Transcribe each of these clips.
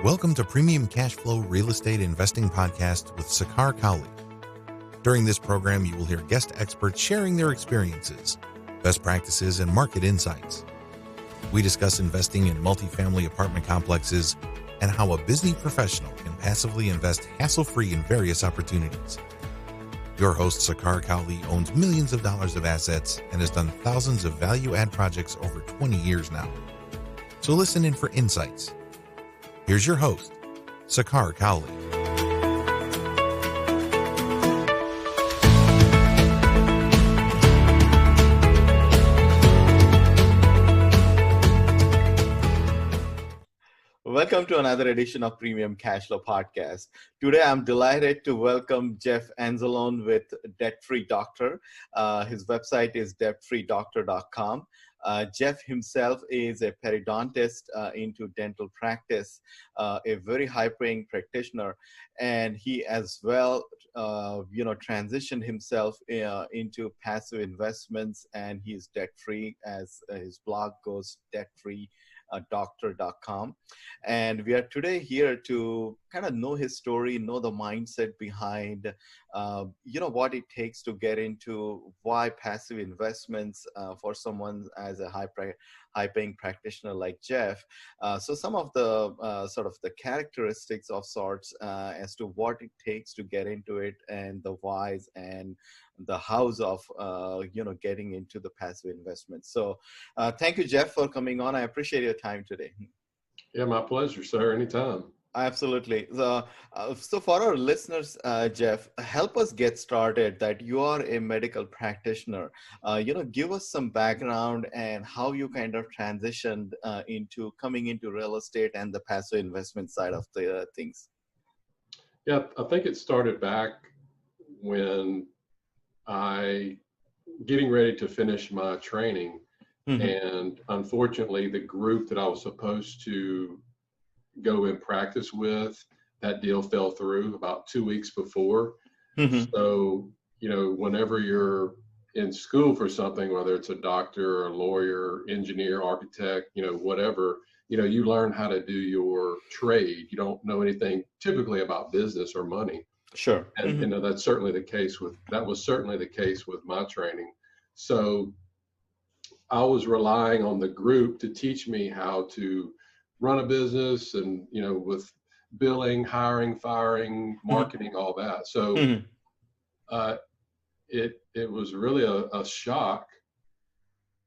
Welcome to Premium Cashflow Real Estate Investing Podcast with Sakar Cowley. During this program, you will hear guest experts sharing their experiences, best practices, and market insights. We discuss investing in multifamily apartment complexes and how a busy professional can passively invest hassle-free in various opportunities. Your host, Sakar Cowley, owns millions of dollars of assets and has done thousands of value-add projects over 20 years now. So listen in for insights. Here's your host, Sakar Cowley. Welcome to another edition of Premium Cashflow Podcast. Today, I'm delighted to welcome Jeff Anzalone with Debt Free Doctor. His website is debtfreedoctor.com. Jeff himself is a periodontist into dental practice, a very high-paying practitioner, and he as well, transitioned himself into passive investments, and he's debt-free, as his blog goes, debtfreedoctor.com. And we are today here to kind of know his story, know the mindset behind, what it takes to get into why passive investments for someone as a high-paying practitioner like Jeff. So some of the sort of the characteristics of sorts as to what it takes to get into it, and the whys and the hows of getting into the passive investment. So thank you, Jeff, for coming on. I appreciate your time today. Yeah, my pleasure, sir. Anytime. Absolutely. So for our listeners, Jeff, help us get started that you are a medical practitioner. Give us some background and how you kind of transitioned into coming into real estate and the passive investment side of the things. Yeah, I think it started back when getting ready to finish my training. Mm-hmm. And unfortunately, the group that I was supposed to go in practice with, that deal fell through about 2 weeks before. Mm-hmm. So, whenever you're in school for something, whether it's a doctor, a lawyer, engineer, architect, whatever, you learn how to do your trade. You don't know anything typically about business or money. Sure. And mm-hmm. That was certainly the case with my training. So I was relying on the group to teach me how to run a business and, with billing, hiring, firing, marketing, all that. So it was really a shock,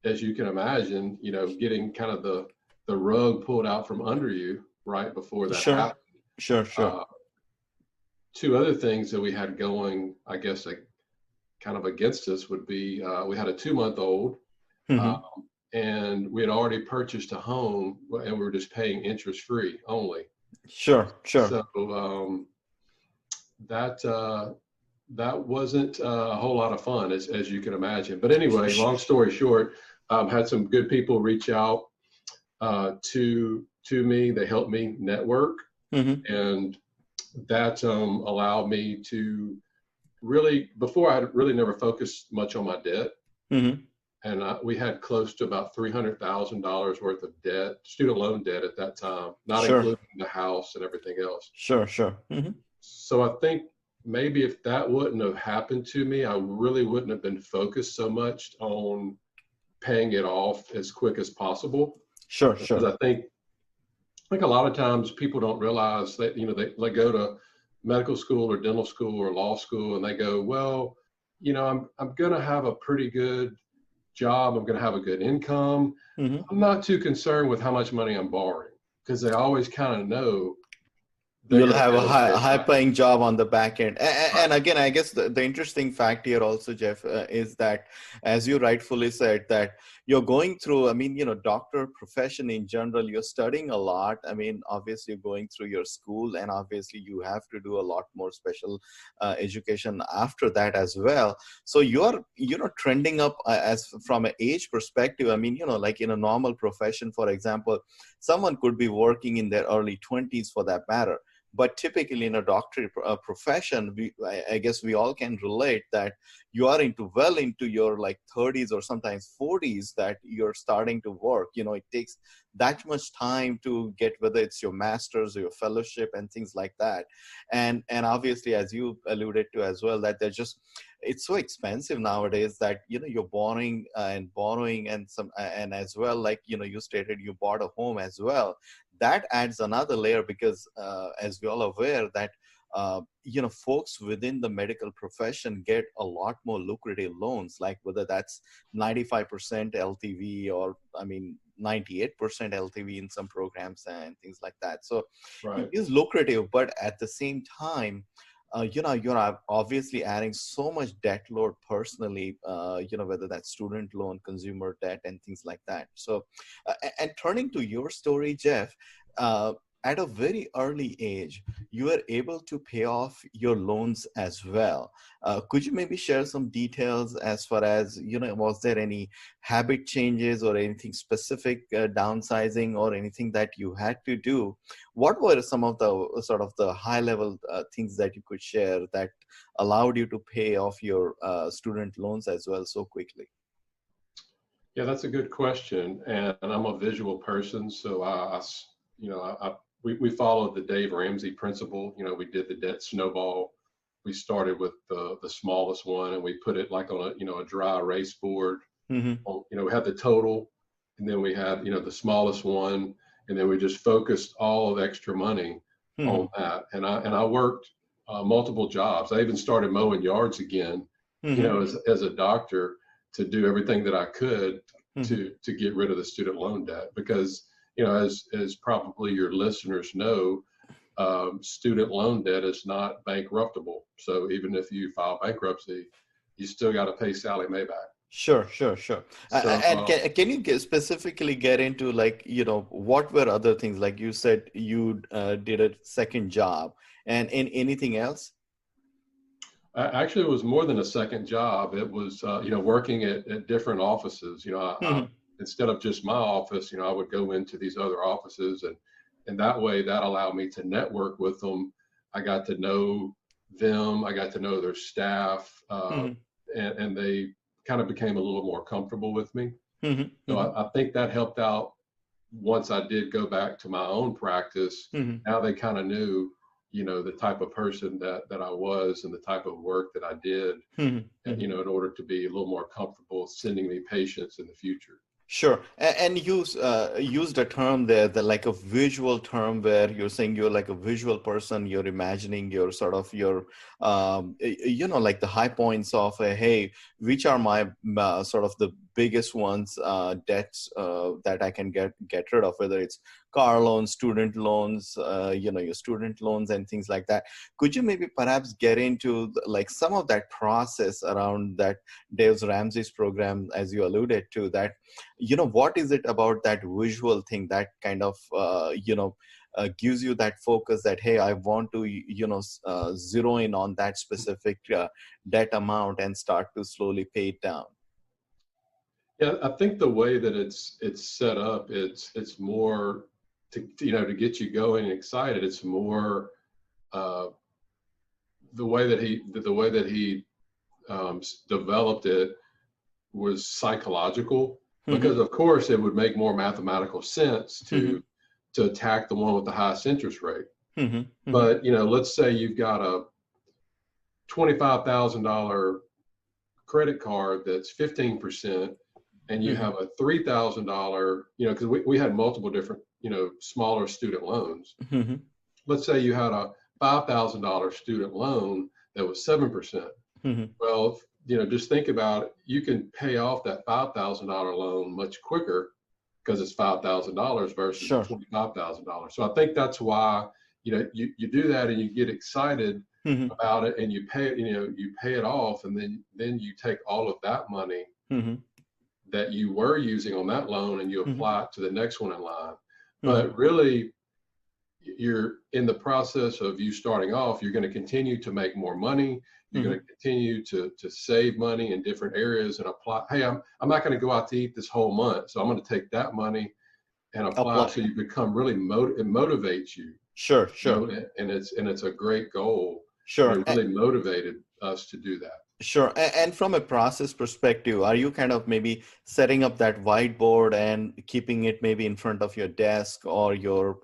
as you can imagine, getting kind of the rug pulled out from under you right before that happened. Sure. Two other things that we had going, I guess, kind of against us would be we had a 2-month-old. Mm-hmm. And we had already purchased a home, and we were just paying interest free only. Sure. So that wasn't a whole lot of fun, as you can imagine. But anyway, long story short, had some good people reach out to me. They helped me network, mm-hmm. and that allowed me to really. Before, I had really never focused much on my debt. Mm-hmm. And we had close to about $300,000 worth of debt, student loan debt at that time, not including the house and everything else. Sure. Mm-hmm. So I think maybe if that wouldn't have happened to me, I really wouldn't have been focused so much on paying it off as quick as possible. Sure. Because I think a lot of times people don't realize that, they go to medical school or dental school or law school and they go, well, I'm going to have a pretty good job. I'm going to have a good income. Mm-hmm. I'm not too concerned with how much money I'm borrowing, because they always kind of know you'll have a high-paying job on the back end. And again, I guess the interesting fact here also, Jeff, is that, as you rightfully said, that you're going through, doctor profession in general, you're studying a lot. Obviously going through your school, and obviously you have to do a lot more special education after that as well. So you're, trending up as from an age perspective. Like in a normal profession, for example, someone could be working in their early 20s for that matter. But typically in a doctorate profession, I guess we all can relate that you are well into your like 30s or sometimes 40s that you're starting to work. It takes that much time to get, whether it's your master's or your fellowship and things like that. And obviously, as you alluded to as well, that it's so expensive nowadays that you're borrowing and as well, like you stated you bought a home as well. That adds another layer because as we all aware that folks within the medical profession get a lot more lucrative loans, like whether that's 95% LTV or 98% LTV in some programs and things like that. So Right. it is lucrative, but at the same time, you're obviously adding so much debt load personally, whether that's student loan, consumer debt, and things like that. So, and turning to your story, Jeff, at a very early age, you were able to pay off your loans as well. Could you maybe share some details as far as, was there any habit changes or anything specific, downsizing or anything that you had to do? What were some of the sort of the high level things that you could share that allowed you to pay off your student loans as well so quickly? Yeah, that's a good question. And I'm a visual person. So we followed the Dave Ramsey principle. We did the debt snowball. We started with the smallest one, and we put it like on a dry erase board. Mm-hmm. We had the total, and then we had the smallest one, and then we just focused all of extra money on that. And I worked multiple jobs. I even started mowing yards again, as a doctor, to do everything that I could to get rid of the student loan debt, because as probably your listeners know, student loan debt is not bankruptable. So even if you file bankruptcy, you still got to pay Sally Mae back. Sure. So, And can you specifically get into like, what were other things? Like you said, you did a second job, and anything else? Actually, it was more than a second job. It was, working at different offices. Instead of just my office, I would go into these other offices, and that way that allowed me to network with them. I got to know them. I got to know their staff, and they kind of became a little more comfortable with me. So I think that helped out. Once I did go back to my own practice, now they kind of knew, the type of person that I was and the type of work that I did, and, in order to be a little more comfortable sending me patients in the future. Sure. And used a term there, like a visual term, where you're saying you're like a visual person, you're imagining your sort of your, like the high points of, hey, which are my sort of the biggest ones, debts that I can get rid of, whether it's car loans, student loans, your student loans and things like that. Could you maybe perhaps get into like some of that process around that Dave Ramsey's program, as you alluded to, that, what is it about that visual thing that kind of, gives you that focus that, hey, I want to, zero in on that specific debt amount and start to slowly pay it down? Yeah, I think the way that it's set up, it's more to get you going and excited. It's more the way that he developed it was psychological, because of course it would make more mathematical sense to attack the one with the highest interest rate. But let's say you've got a $25,000 credit card that's 15%, and you have a $3,000, because we had multiple different, smaller student loans. Let's say you had a $5,000 student loan that was 7%. Well, just think about it. You can pay off that $5,000 loan much quicker because it's $5,000 versus $25,000. So I think that's why, you do that and you get excited about it, and you pay it off, and then you take all of that money that you were using on that loan and you apply it to the next one in line. But really, you're in the process of you starting off, you're going to continue to make more money. You're going to continue to save money in different areas and apply. Hey, I'm not going to go out to eat this whole month, so I'm going to take that money and apply it, so you become really it motivates you. Sure, You know, sure, and it's a great goal, and sure. it really motivated us to do that. Sure. And from a process perspective, are you kind of maybe setting up that whiteboard and keeping it maybe in front of your desk or your,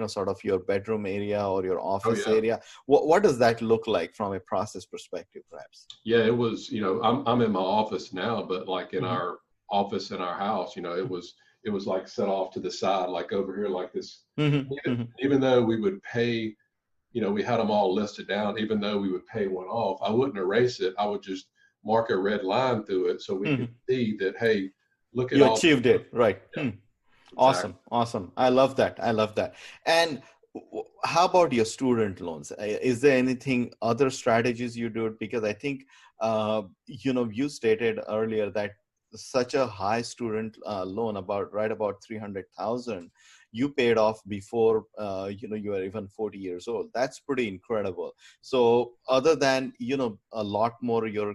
sort of your bedroom area or your Oh office yeah. area? What does that look like from a process perspective, perhaps? Yeah, it was, I'm in my office now, but like in Hmm. our office in our house, it was like set off to the side, like over here, like this. Hmm. Even though we would pay, we had them all listed down, even though we would pay one off, I wouldn't erase it. I would just mark a red line through it so we could Hmm. see that, hey, look at You all. achieved it, right? Yeah, exactly. Awesome, awesome. I love that. I love that. And how about your student loans? Is there anything other strategies you do? Because I think you stated earlier that such a high student loan, about 300,000, you paid off before you were even 40 years old. That's pretty incredible. So other than a lot more, you're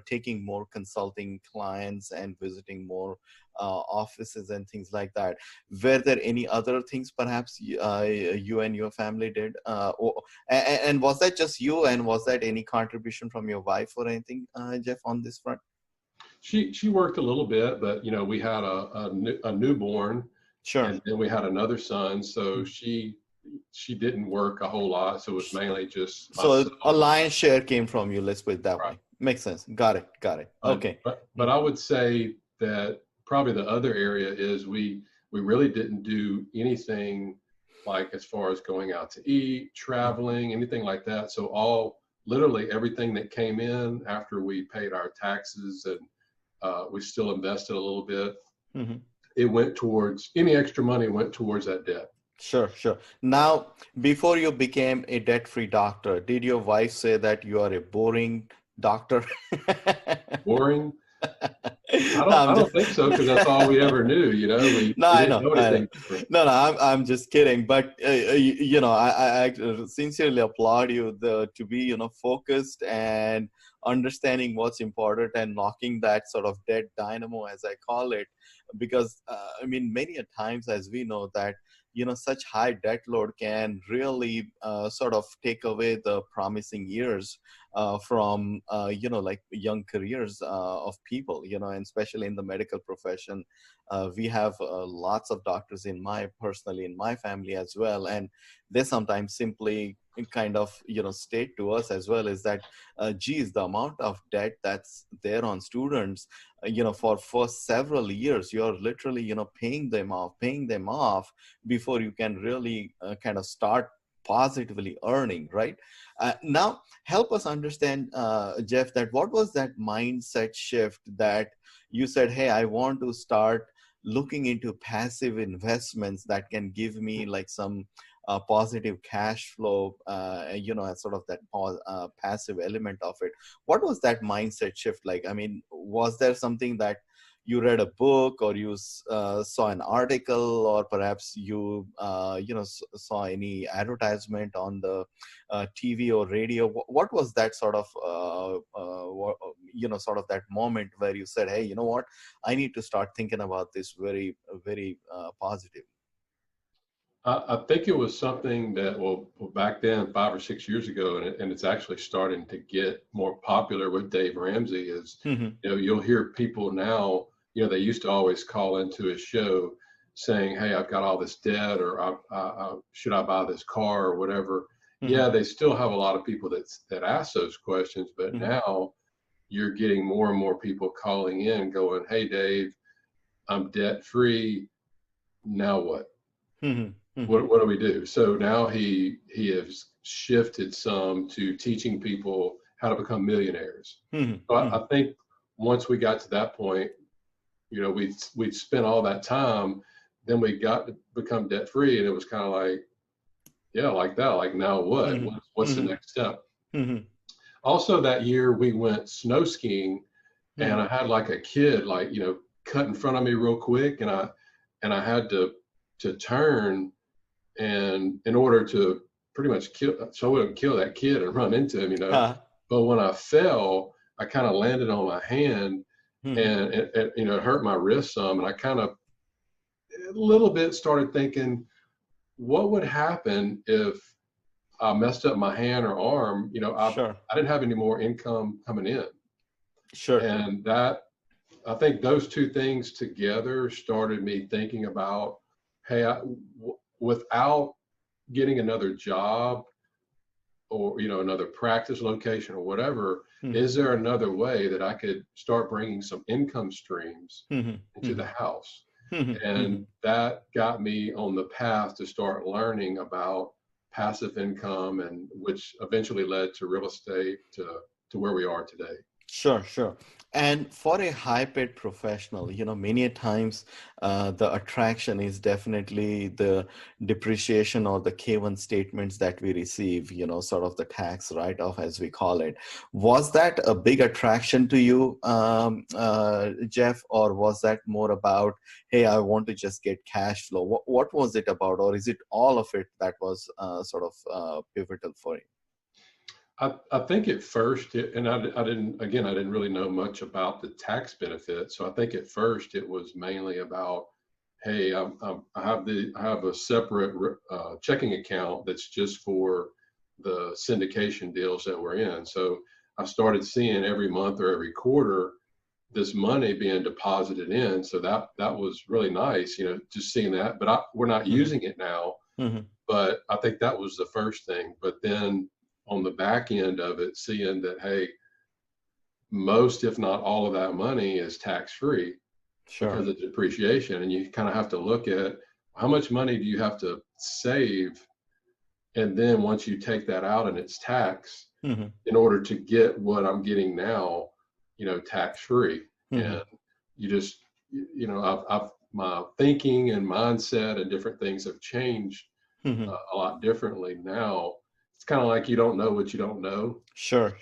taking more consulting clients and visiting more offices and things like that. Were there any other things perhaps you and your family did? And was that just you? And was that any contribution from your wife or anything, Jeff, on this front? She worked a little bit, but we had a newborn, Sure. and then we had another son, so she didn't work a whole lot, so it was mainly just So a myself. lion's share came from you. Let's put it that Right. way. Makes sense. Got it. Got it. Okay. But I would say that probably the other area is we really didn't do anything like as far as going out to eat, traveling, anything like that. So literally everything that came in after we paid our taxes and we still invested a little bit, Mm-hmm. it went towards any extra money went towards that debt. Sure, sure. Now, before you became a debt-free doctor, did your wife say that you are a boring doctor? Boring? No, I I'm just don't think so, because that's all we ever knew. no, We I didn't know, know I know. anything different. No, I'm just kidding. But I sincerely applaud you to be focused and understanding what's important and knocking that sort of dead dynamo, as I call it, because I mean, many a times, as we know, that such high debt load can really sort of take away the promising years from like young careers of people, and especially in the medical profession. We have lots of doctors personally in my family as well, and they sometimes simply kind of state to us as well, is that geez, the amount of debt that's there on students for several years, you're literally paying them off before you can really kind of start positively earning, right? Now help us understand, Jeff, that what was that mindset shift that you said, hey, I want to start looking into passive investments that can give me like some positive cash flow, as sort of that passive element of it. What was that mindset shift like? I mean, was there something that you read a book, or you saw an article, or perhaps you saw any advertisement on the TV or radio? What was that sort of sort of that moment where you said, hey, you know what, I need to start thinking about this very very positive? I think it was something that, well, back then, 5 or 6 years ago, and it's actually starting to get more popular with Dave Ramsey. Is Hmm. you'll hear people now. They used to always call into his show saying, "Hey, I've got all this debt, or should I buy this car, or whatever." Hmm. Yeah, they still have a lot of people that ask those questions, but Hmm. now you're getting more and more people calling in, going, "Hey, Dave, I'm debt free. Now what? Hmm. Hmm. What do we do?" So now he has shifted some to teaching people how to become millionaires. So I think once we got to that point, we'd spent all that time, then we got to become debt free, and it was kind of like, yeah, like that, like now what? Hmm. What's the Hmm. next step? Hmm. Also that year we went snow skiing, Hmm. and I had like a kid, like, cut in front of me real quick, and I had to turn, and in order to pretty much so I wouldn't kill that kid and run into him. But when I fell, I kind of landed on my hand, Hmm. and it hurt my wrist some, and I kind of a little bit started thinking, what would happen if I messed up my hand or arm? Sure. I didn't have any more income coming in. Sure. And that, I think those two things together started me thinking about, hey, without getting another job or, another practice location or whatever, is there another way that I could start bringing some income streams into the house? And that got me on the path to start learning about passive income, and which eventually led to real estate, to where we are today. Sure, sure. And for a high-paid professional, many a times the attraction is definitely the depreciation or the K-1 statements that we receive, sort of the tax write-off, as we call it. Was that a big attraction to you, Jeff, or was that more about, hey, I want to just get cash flow? What was it about, or is it all of it that was sort of pivotal for you? I think at first, and I didn't really know much about the tax benefit. So I think at first it was mainly about, hey, I have a separate checking account that's just for the syndication deals that we're in. So I started seeing every month or every quarter this money being deposited in. So that was really nice, just seeing that. But we're not using it now. But I think that was the first thing. But then on the back end of it, seeing that, hey, most, if not all of that money is tax-free because of depreciation. And you kind of have to look at how much money do you have to save. And then once you take that out and it's tax, in order to get what I'm getting now, tax-free. And you just, my thinking and mindset and different things have changed a lot differently now. It's kind of like you don't know what you don't know. Sure.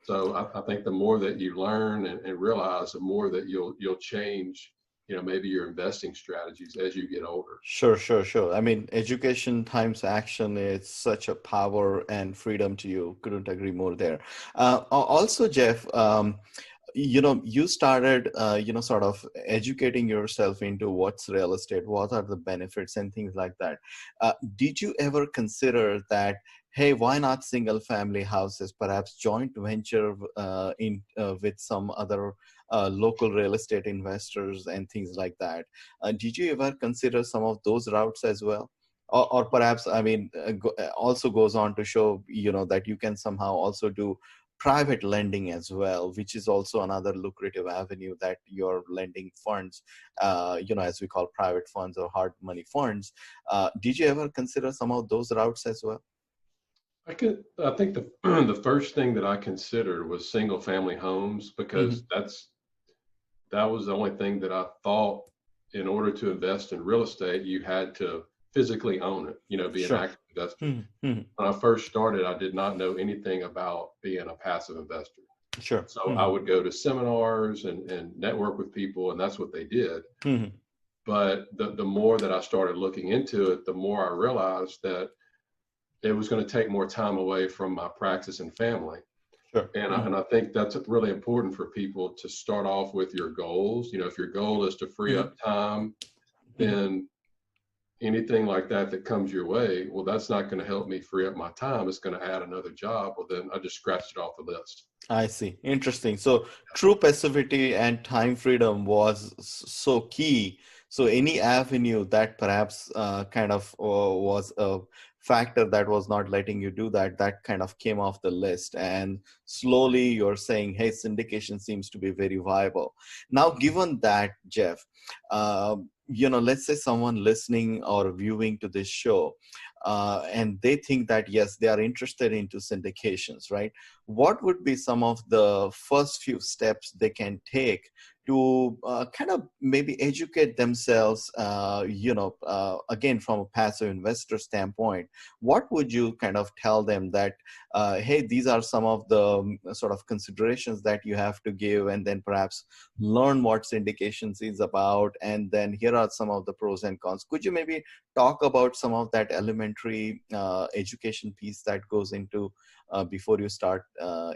So I think the more that you learn and realize, the more that you'll change, maybe your investing strategies as you get older. Sure. I mean, education times action is such a power and freedom to you. Couldn't agree more there. Also, Jeff, you started, sort of educating yourself into what's real estate, what are the benefits and things like that. Did you ever consider that, hey, why not single family houses, perhaps joint venture with some other local real estate investors and things like that? Did you ever consider some of those routes as well? Or perhaps, I mean, also goes on to show, that you can somehow also do private lending as well, which is also another lucrative avenue that you're lending funds, as we call private funds or hard money funds. Did you ever consider some of those routes as well? I think the first thing that I considered was single family homes, because that was the only thing that I thought, in order to invest in real estate, you had to physically own it, be an active investor. When I first started, I did not know anything about being a passive investor. Sure. So I would go to seminars and network with people, and that's what they did. But the more that I started looking into it, the more I realized that it was going to take more time away from my practice and family. Sure. And I think that's really important for people to start off with your goals. If your goal is to free up time, then anything like that comes your way, well, that's not going to help me free up my time. It's going to add another job. Well, then I just scratched it off the list. I see. Interesting. So true passivity and time freedom was so key. So any avenue that perhaps kind of was a factor that was not letting you do that kind of came off the list. And slowly you're saying, hey, syndication seems to be very viable. Now, given that, Jeff, let's say someone listening or viewing to this show, and they think that, yes, they are interested into syndications, right? What would be some of the first few steps they can take to kind of maybe educate themselves, again, from a passive investor standpoint? What would you kind of tell them that, hey, these are some of the sort of considerations that you have to give, and then perhaps learn what syndications is about, and then here are some of the pros and cons? Could you maybe talk about some of that elementary education piece that goes into before you start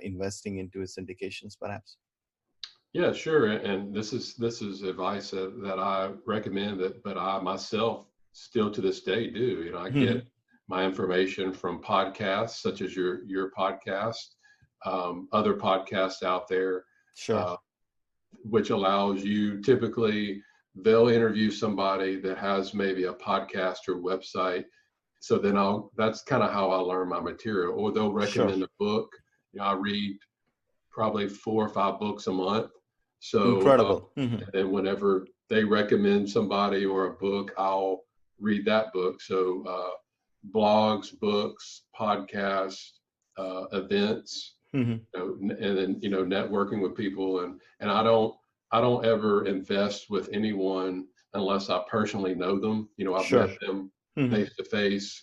investing into syndications, perhaps? Yeah, sure. And this is advice that I recommend, but I myself still to this day do. I get my information from podcasts such as your podcast, other podcasts out there, Sure. which allows you, typically they'll interview somebody that has maybe a podcast or website. So then that's kind of how I learn my material. Or they'll recommend a book. I read probably 4 or 5 books a month. So Incredible. and then whenever they recommend somebody or a book, I'll read that book. So blogs, books, podcasts, events, and then networking with people, and I don't ever invest with anyone unless I personally know them. I've met them face to face.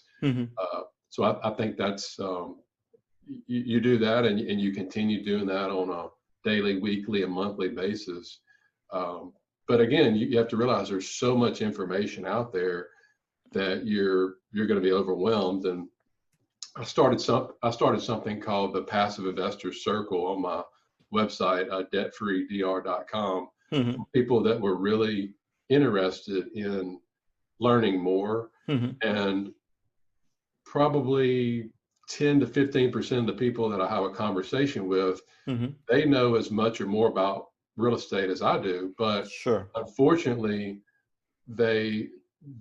So I think that's you do that, and you continue doing that on a daily, weekly, and monthly basis. But again, you have to realize there's so much information out there that you're going to be overwhelmed. And I started something called the Passive Investor Circle on my website, debtfreedr.com. People that were really interested in learning more, and probably 10 to 15% of the people that I have a conversation with, they know as much or more about real estate as I do, but unfortunately they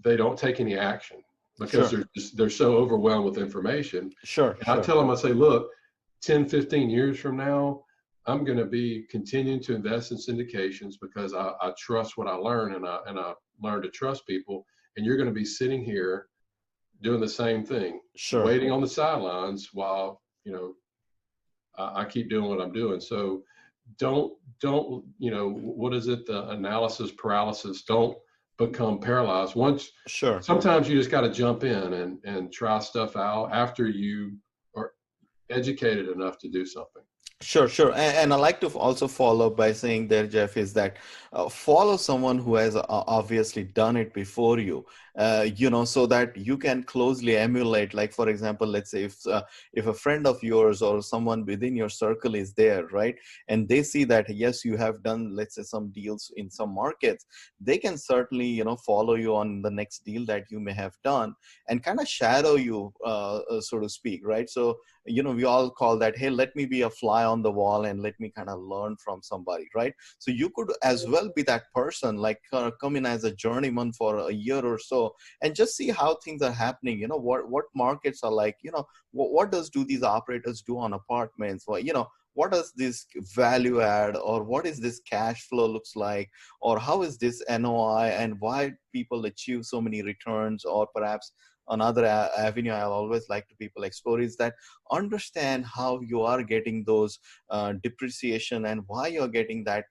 don't take any action because they're so overwhelmed with information. I tell them, I say, look, 10, 15 years from now, I'm going to be continuing to invest in syndications because I trust what I learn, and I learn to trust people. And you're going to be sitting here doing the same thing, waiting on the sidelines while, I keep doing what I'm doing. So don't, what is it? The analysis paralysis. Don't become paralyzed. Sometimes you just got to jump in and try stuff out after you are educated enough to do something. Sure. And I like to also follow up by saying there, Jeff, is that follow someone who has obviously done it before you, so that you can closely emulate. Like, for example, let's say if a friend of yours or someone within your circle is there, right, and they see that, yes, you have done, let's say, some deals in some markets, they can certainly, follow you on the next deal that you may have done and kind of shadow you, so to speak, right? So, we all call that, hey, let me be a fly on the wall and let me kind of learn from somebody, right? So you could as well be that person, like come in as a journeyman for a year or so and just see how things are happening. What markets are like, what do these operators do on apartments? What does this value add, or what is this cash flow looks like, or how is this NOI, and why people achieve so many returns? Or perhaps another avenue I always like to people explore is that understand how you are getting those depreciation and why you're getting that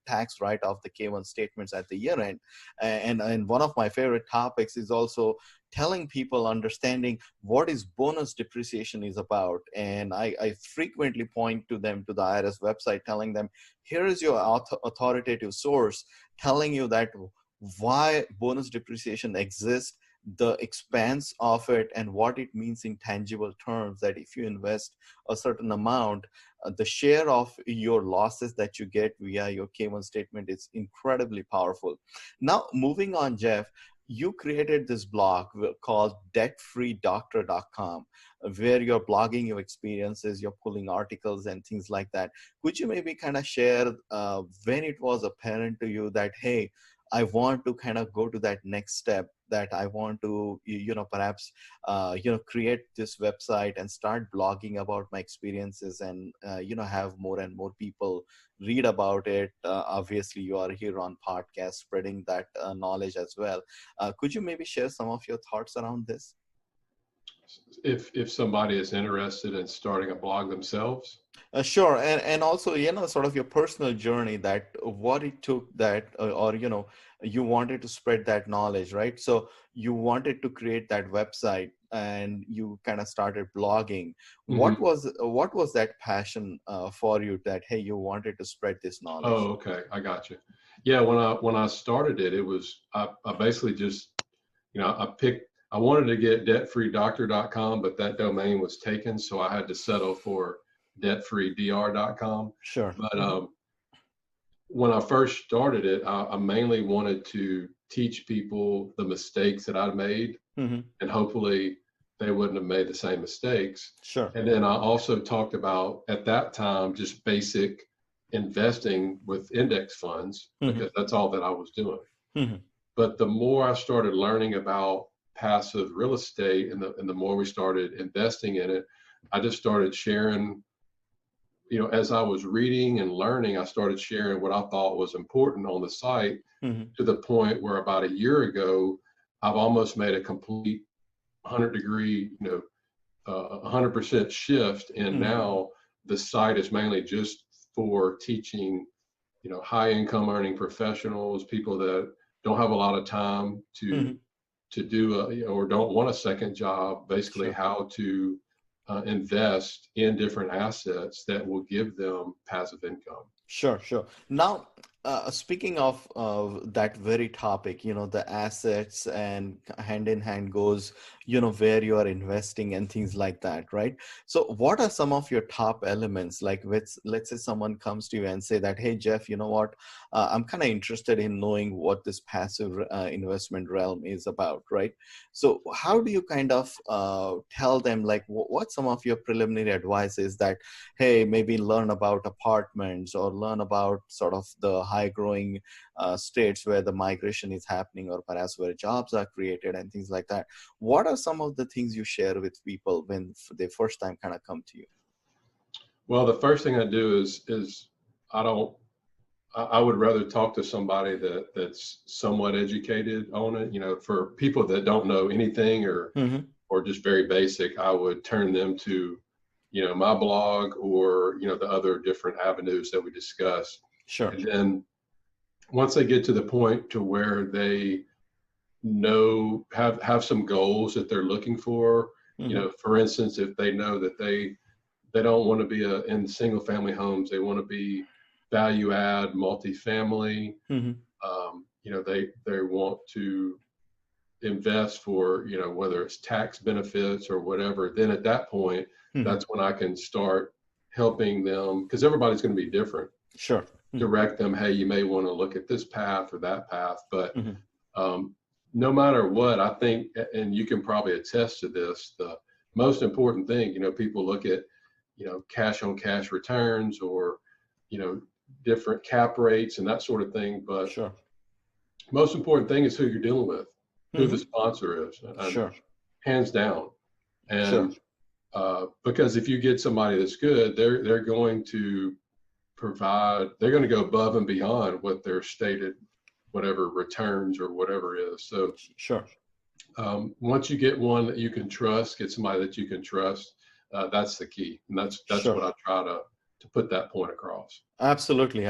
tax write-off, the K1 statements at the year end. And one of my favorite topics is also telling people, understanding what is bonus depreciation is about. And I frequently point to them to the IRS website, telling them, here is your authoritative source telling you that why bonus depreciation exists, the expense of it, and what it means in tangible terms, that if you invest a certain amount, the share of your losses that you get via your K1 statement is incredibly powerful. Now, moving on, Jeff, you created this blog called debtfreedoctor.com, where you're blogging your experiences, you're pulling articles and things like that. Could you maybe kind of share when it was apparent to you that, hey, I want to kind of go to that next step, that I want to, perhaps, create this website and start blogging about my experiences and, have more and more people read about it. Obviously, you are here on podcast spreading that knowledge as well. Could you maybe share some of your thoughts around this? If somebody is interested in starting a blog themselves? Sure. And also, sort of your personal journey, that what it took that, or, you wanted to spread that knowledge, right? So you wanted to create that website and you kind of started blogging. What was that passion for you, that, hey, you wanted to spread this knowledge? Oh, okay. I got you. Yeah. When I started it, I basically just, I wanted to get debtfreedoctor.com, but that domain was taken. So I had to settle for debtfreedr.com. Sure. But when I first started it, I mainly wanted to teach people the mistakes that I'd made, and hopefully they wouldn't have made the same mistakes. Sure. And then I also talked about, at that time, just basic investing with index funds, because that's all that I was doing. But the more I started learning about passive real estate, and the more we started investing in it, I just started sharing, as I was reading and learning, I started sharing what I thought was important on the site, to the point where about a year ago, I've almost made a complete 100-degree, 100% shift. And now the site is mainly just for teaching, high income earning professionals, people that don't have a lot of time to do or don't want a second job, basically how to invest in different assets that will give them passive income. Sure. Now, speaking of that very topic, the assets, and hand in hand goes, where you are investing and things like that, right? So what are some of your top elements? Like, let's say someone comes to you and say that, hey, Jeff, you know what? I'm kind of interested in knowing what this passive investment realm is about, right? So how do you kind of tell them, like, what some of your preliminary advice is that, hey, maybe learn about apartments, or learn about sort of the high growing states where the migration is happening, or perhaps where jobs are created and things like that. What are some of the things you share with people when they first time kind of come to you? Well, the first thing I do is I would rather talk to somebody that's somewhat educated on it. For people that don't know anything, or just very basic, I would turn them to, my blog, or, the other different avenues that we discuss. Sure. And then once they get to the point to where they have some goals that they're looking for, for instance, if they know that they don't want to be in single family homes, they want to be value add multifamily, they want to invest for, whether it's tax benefits or whatever, then at that point, that's when I can start helping them, because everybody's going to be different. Sure. Direct them, hey, you may want to look at this path or that path. But no matter what, I think, and you can probably attest to this, the most important thing, people look at, cash on cash returns, or, different cap rates and that sort of thing. But most important thing is who you're dealing with, who the sponsor is, hands down. And because if you get somebody that's good, they're going to provide, they're going to go above and beyond what their stated whatever returns or whatever is. So once you get one that you can trust, get somebody that you can trust, that's the key. And that's what I try to put that point across. Absolutely.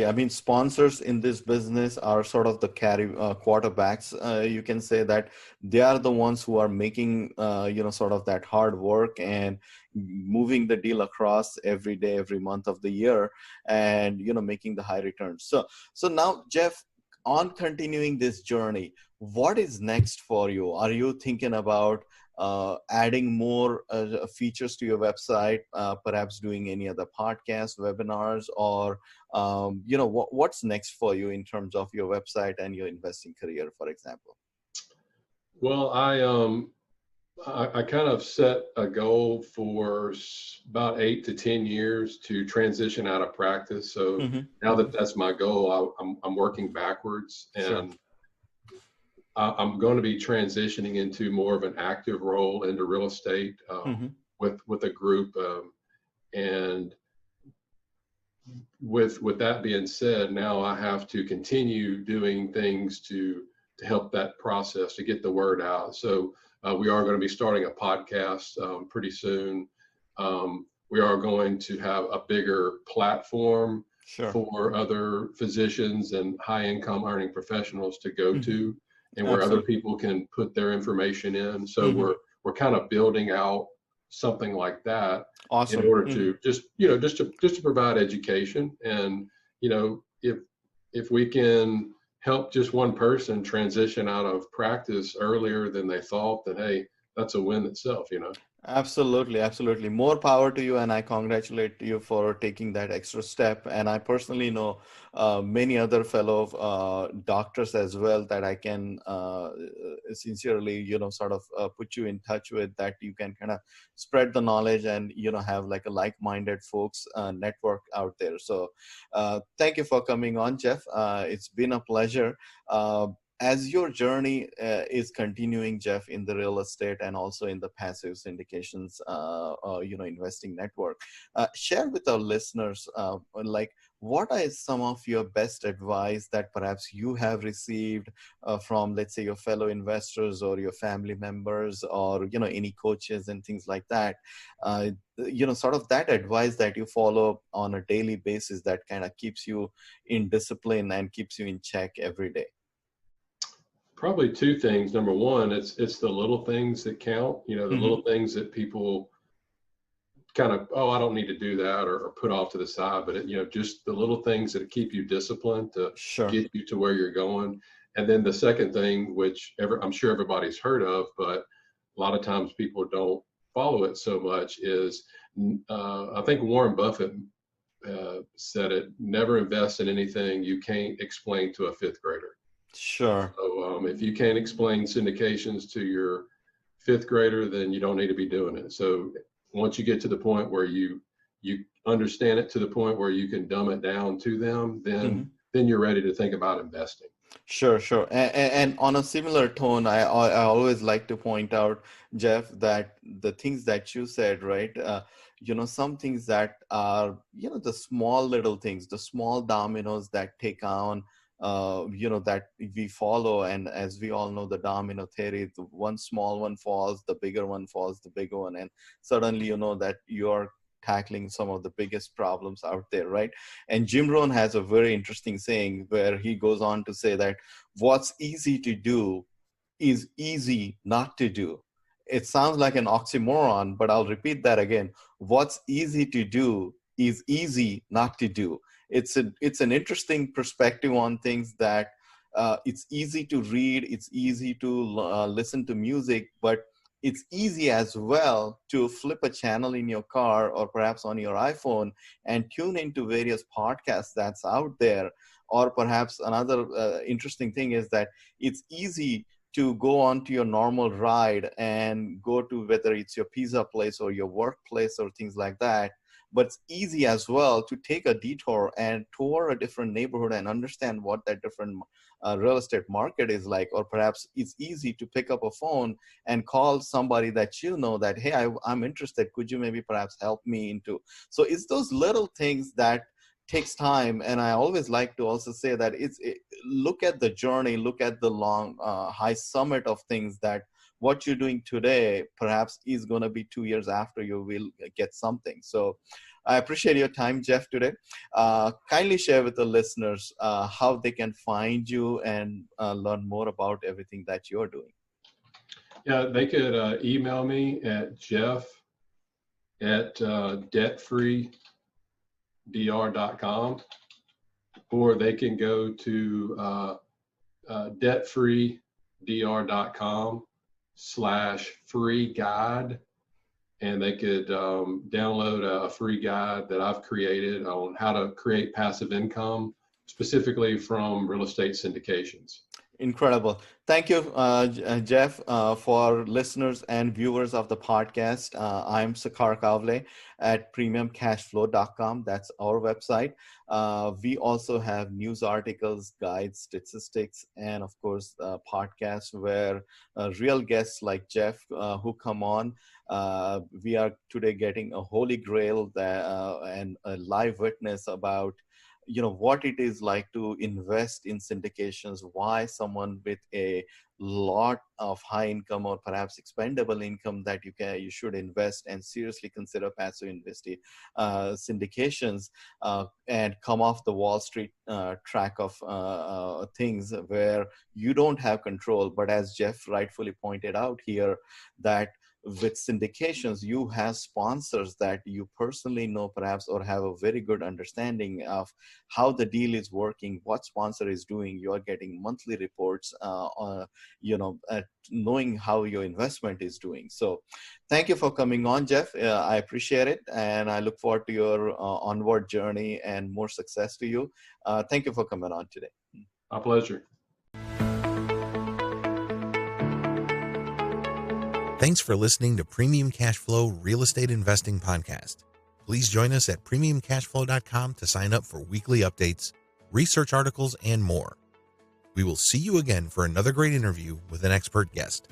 I mean, sponsors in this business are sort of the quarterbacks. You can say that they are the ones who are making, sort of that hard work and moving the deal across every day, every month of the year, and, making the high returns. So now, Jeff, on continuing this journey, what is next for you? Are you thinking about adding more features to your website, perhaps doing any other podcasts, webinars, or, what's next for you in terms of your website and your investing career, for example? Well, I kind of set a goal for about 8 to 10 years to transition out of practice. So now that that's my goal, I'm working backwards, and I'm going to be transitioning into more of an active role into real estate with a group. And with that being said, now I have to continue doing things to help that process, to get the word out. So we are going to be starting a podcast pretty soon. We are going to have a bigger platform for other physicians and high income earning professionals to go to, and where other people can put their information in. So we're kind of building out something like that in order to just to provide education. And if we can help just one person transition out of practice earlier than they thought, then hey, that's a win itself, Absolutely, absolutely. More power to you, and I congratulate you for taking that extra step. And I personally know many other fellow doctors as well that I can sincerely, sort of put you in touch with, that you can kind of spread the knowledge and have like a like-minded folks network out there. So thank you for coming on, Jeff. It's been a pleasure. As your journey is continuing, Jeff, in the real estate and also in the passive syndications, investing network, share with our listeners, like, what are some of your best advice that perhaps you have received from, let's say, your fellow investors or your family members, or any coaches and things like that. Sort of that advice that you follow on a daily basis that kind of keeps you in discipline and keeps you in check every day. Probably two things. Number one, it's the little things that count. The Mm-hmm. little things that people kind of, oh, I don't need to do that, or put off to the side. But just the little things that keep you disciplined to Sure. get you to where you're going. And then the second thing, which I'm sure everybody's heard of, but a lot of times people don't follow it so much, is I think Warren Buffett said it: never invest in anything you can't explain to a fifth grader. Sure. So if you can't explain syndications to your fifth grader, then you don't need to be doing it. So once you get to the point where you understand it to the point where you can dumb it down to them, then you're ready to think about investing. Sure, sure. And on a similar tone, I always like to point out, Jeff, that the things that you said, right? Some things that are, the small little things, the small dominoes that take on, that we follow. And as we all know, the domino theory, the one small one falls, the bigger one falls, the bigger one. And suddenly, that you're tackling some of the biggest problems out there, right? And Jim Rohn has a very interesting saying where he goes on to say that what's easy to do is easy not to do. It sounds like an oxymoron, but I'll repeat that again. What's easy to do is easy not to do. It's an interesting perspective on things, that it's easy to read, it's easy to listen to music, but it's easy as well to flip a channel in your car or perhaps on your iPhone and tune into various podcasts that's out there. Or perhaps another interesting thing is that it's easy to go on to your normal ride and go to, whether it's your pizza place or your workplace or things like that. But it's easy as well to take a detour and tour a different neighborhood and understand what that different real estate market is like. Or perhaps it's easy to pick up a phone and call somebody that that, hey, I'm interested. Could you maybe perhaps help me into? So it's those little things that takes time. And I always like to also say that look at the journey, look at the long high summit of things, that what you're doing today perhaps is going to be 2 years after you will get something. So I appreciate your time, Jeff, today. Kindly share with the listeners how they can find you and learn more about everything that you're doing. Yeah, they could email me at jeff@debtfreedr.com, or they can go to debtfreedr.com/free guide, and they could download a free guide that I've created on how to create passive income, specifically from real estate syndications. Incredible. Thank you, Jeff. For listeners and viewers of the podcast, I'm Sakar Kavle at premiumcashflow.com. That's our website. We also have news articles, guides, statistics, and of course, podcasts where real guests like Jeff who come on. We are today getting a holy grail and a live witness about what it is like to invest in syndications, why someone with a lot of high income or perhaps expendable income that you should invest and seriously consider passive investing syndications, and come off the Wall Street track of things where you don't have control. But as Jeff rightfully pointed out here, that with syndications, you have sponsors that you personally know perhaps, or have a very good understanding of how the deal is working, what sponsor is doing. You are getting monthly reports, knowing how your investment is doing. So thank you for coming on, Jeff. I appreciate it, and I look forward to your onward journey and more success to you. Thank you for coming on today. My pleasure. Thanks for listening to Premium Cashflow Real Estate Investing Podcast. Please join us at premiumcashflow.com to sign up for weekly updates, research articles, and more. We will see you again for another great interview with an expert guest.